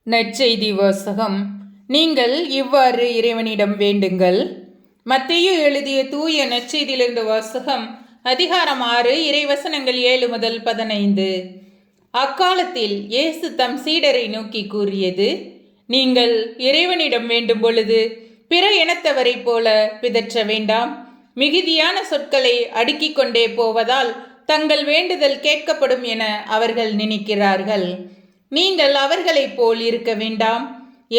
நற்செய்தி வாசகம். நீங்கள் இவ்வாறு இறைவனிடம் வேண்டுங்கள். மத்தேயு எழுதிய தூய நற்செய்தியிலிருந்து வாசகம். அதிகாரம் 6, இறைவசனங்கள் 7 முதல் 15. அக்காலத்தில் இயேசு தம் சீடரை நோக்கி கூறியது: நீங்கள் இறைவனிடம் வேண்டும் பொழுது பிற இனத்தவரைப் போல பிதற்ற வேண்டாம். மிகுதியான சொற்களை அடுக்கிக் கொண்டே போவதால் தங்கள் வேண்டுதல் கேட்கப்படும் என அவர்கள் நினைக்கிறார்கள். நீங்கள் அவர்களைப் போல் இருக்க வேண்டாம்.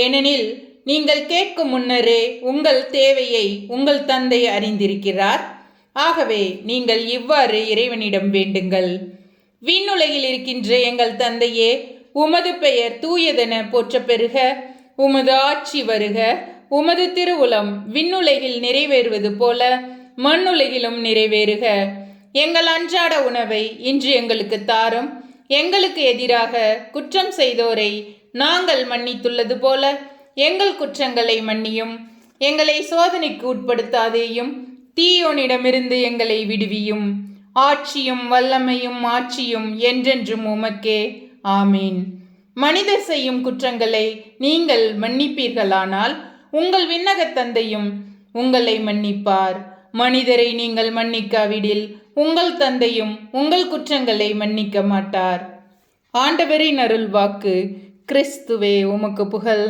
ஏனெனில் நீங்கள் கேட்கும் முன்னரே உங்கள் தேவையை உங்கள் தந்தை அறிந்திருக்கிறார். ஆகவே நீங்கள் இவ்வாறு இறைவனிடம் வேண்டுங்கள்: விண்ணுலகில் இருக்கின்ற எங்கள் தந்தையே, உமது பெயர் தூயதென போற்றப் பெறுக. உமது ஆட்சி வருக. உமது திருவுளம் விண்ணுலகில் நிறைவேறுவது போல மண்ணுலகிலும் நிறைவேறுக. எங்கள் அன்றாட உணவை இன்று எங்களுக்கு தாரும். எங்களுக்கு எதிராக குற்றம் செய்தோரை நாங்கள் மன்னித்துள்ளது போல எங்கள் குற்றங்களை மன்னியும். எங்களை சோதனைக்கு உட்படுத்தாதேயும், தீயோனிடமிருந்து எங்களை விடுவியும். ஆட்சியும் வல்லமையும் ஆட்சியும் என்றென்றும் உமக்கே. ஆமீன். மனிதர் செய்யும் குற்றங்களை நீங்கள் மன்னிப்பீர்களானால் உங்கள் விண்ணகத் தந்தையும் உங்களை மன்னிப்பார். மனிதரை நீங்கள் மன்னிக்காவிடில் உங்கள் தந்தையும் உங்கள் குற்றங்களை மன்னிக்க மாட்டார். ஆண்டவரின் அருள் வாக்கு. கிறிஸ்துவே உமக்கு புகழ்.